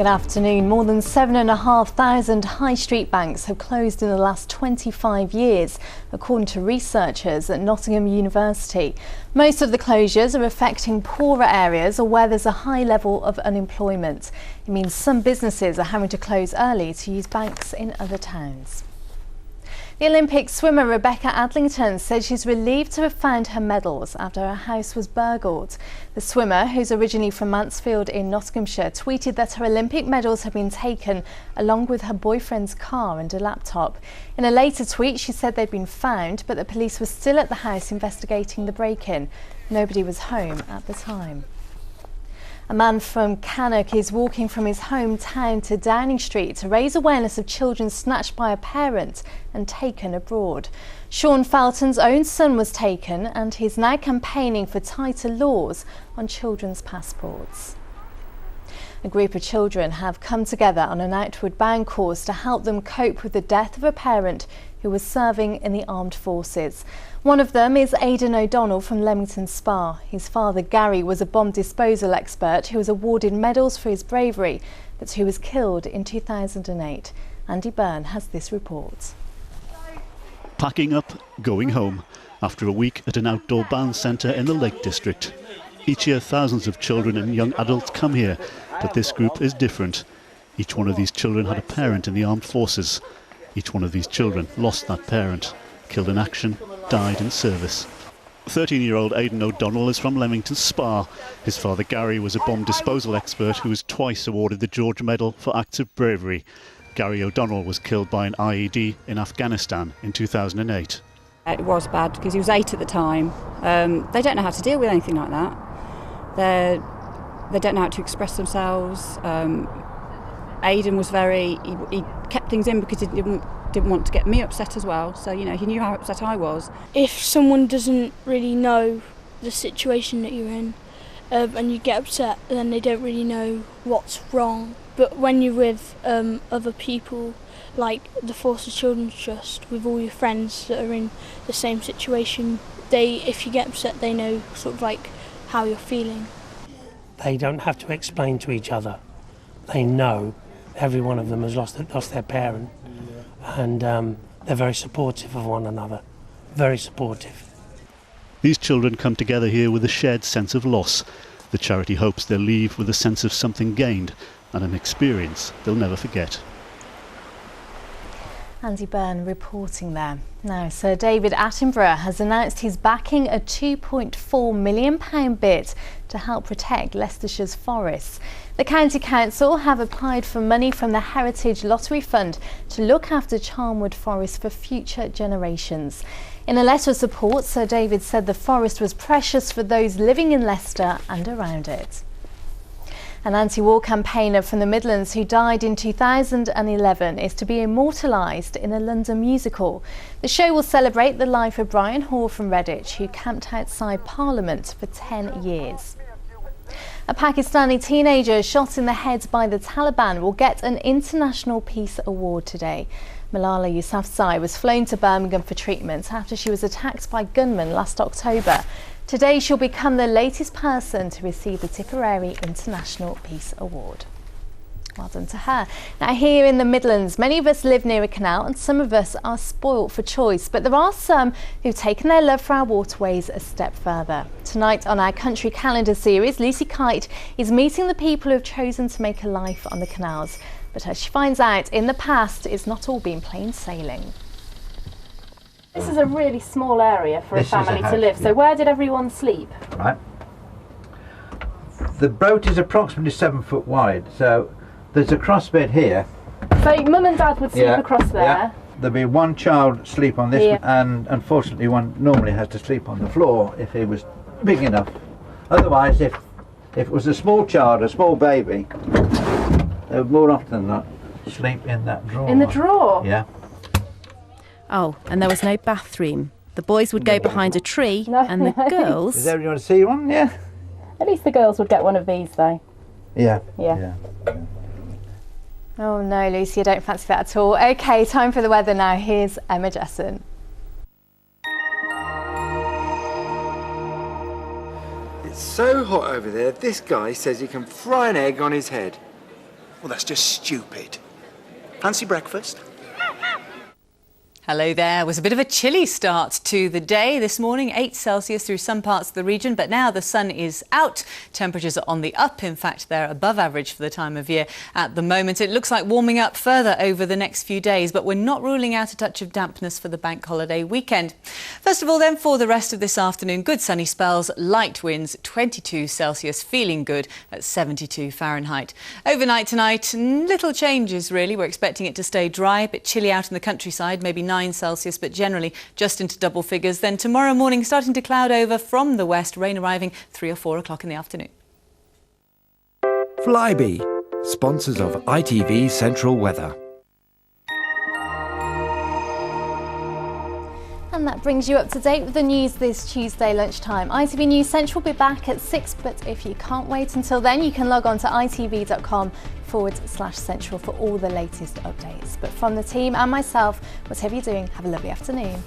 Good afternoon. More than 7,500 high street banks have closed in the last 25 years, according to researchers at Nottingham University. Most of the closures are affecting poorer areas or where there's a high level of unemployment. It means some businesses are having to close early to use banks in other towns. The Olympic swimmer Rebecca Adlington said she's relieved to have found her medals after her house was burgled. The swimmer, who's originally from Mansfield in Nottinghamshire, tweeted that her Olympic medals had been taken along with her boyfriend's car and a laptop. In a later tweet, she said they'd been found, but the police were still at the house investigating the break-in. Nobody was home at the time. A man from Cannock is walking from his hometown to Downing Street to raise awareness of children snatched by a parent and taken abroad. Sean Felton's own son was taken and he's now campaigning for tighter laws on children's passports. A group of children have come together on an outward bound course to help them cope with the death of a parent who was serving in the armed forces. One of them is Aidan O'Donnell from Leamington Spa. His father Gary was a bomb disposal expert who was awarded medals for his bravery, but who was killed in 2008. Andy Byrne has this report. Packing up, going home, after a week at an outdoor band centre in the Lake District. Each year thousands of children and young adults come here, but this group is different. Each one of these children had a parent in the armed forces. Each one of these children lost that parent, killed in action, died in service. 13-year-old Aidan O'Donnell is from Leamington Spa. His father Gary was a bomb disposal expert who was twice awarded the George Medal for acts of bravery. Gary O'Donnell was killed by an IED in Afghanistan in 2008. It was bad because he was 8 at the time. They don't know how to deal with anything like that. They don't know how to express themselves. Aidan was he kept things in because he didn't want to get me upset as well. So, you know, he knew how upset I was. If someone doesn't really know the situation that you're in and you get upset, then they don't really know what's wrong. But when you're with other people, like the Forces Children's Trust, with all your friends that are in the same situation, if you get upset, they know sort of like how you're feeling. They don't have to explain to each other. They know every one of them has lost their parent, and they're very supportive of one another, very supportive. These children come together here with a shared sense of loss. The charity hopes they'll leave with a sense of something gained and an experience they'll never forget. Andy Byrne reporting there. Now, Sir David Attenborough has announced he's backing a £2.4 million bid to help protect Leicestershire's forests. The County Council have applied for money from the Heritage Lottery Fund to look after Charnwood Forest for future generations. In a letter of support, Sir David said the forest was precious for those living in Leicester and around it. An anti-war campaigner from the Midlands who died in 2011 is to be immortalised in a London musical. The show will celebrate the life of Brian Hoare from Redditch, who camped outside Parliament for 10 years. A Pakistani teenager shot in the head by the Taliban will get an International Peace Award today. Malala Yousafzai was flown to Birmingham for treatment after she was attacked by gunmen last October. Today she'll become the latest person to receive the Tipperary International Peace Award. Well done to her. Now, here in the Midlands, many of us live near a canal and some of us are spoilt for choice, but there are some who've taken their love for our waterways a step further. Tonight on our Country Calendar series, Lucy Kite is meeting the people who've chosen to make a life on the canals. But as she finds out, in the past, it's not all been plain sailing. This is a really small area for a family to live, so where did everyone sleep? Right. The boat is approximately 7 foot wide, so there's a crossbed here. So Mum and Dad would sleep across there? Yeah. There'll be one child sleep on this, and unfortunately one normally has to sleep on the floor if he was big enough. Otherwise, if it was a small child, a small baby, they would more often than not sleep in that drawer. In the drawer? Yeah. Oh, and there was no bathroom. The boys would go behind a tree and the girls... Does everyone see one? Yeah. At least the girls would get one of these though. Yeah. Oh no, Lucy, I don't fancy that at all. OK, time for the weather now. Here's Emma Jesson. It's so hot over there, this guy says he can fry an egg on his head. Well, that's just stupid. Fancy breakfast? Hello there. It was a bit of a chilly start to the day this morning, 8 Celsius through some parts of the region, but now the sun is out. Temperatures are on the up. In fact, they're above average for the time of year at the moment. It looks like warming up further over the next few days, but we're not ruling out a touch of dampness for the bank holiday weekend. First of all, then, for the rest of this afternoon, good sunny spells, light winds, 22 Celsius, feeling good at 72 Fahrenheit. Overnight tonight, little changes really. We're expecting it to stay dry, a bit chilly out in the countryside, maybe 9 Celsius, but generally just into double figures. Then tomorrow morning starting to cloud over from the west, rain arriving 3 or 4 o'clock in the afternoon. Flybe, sponsors of ITV Central Weather. And that brings you up to date with the news this Tuesday lunchtime. ITV News Central will be back at 6, but if you can't wait until then, you can log on to itv.com/central for all the latest updates. But from the team and myself, whatever you're doing, have a lovely afternoon.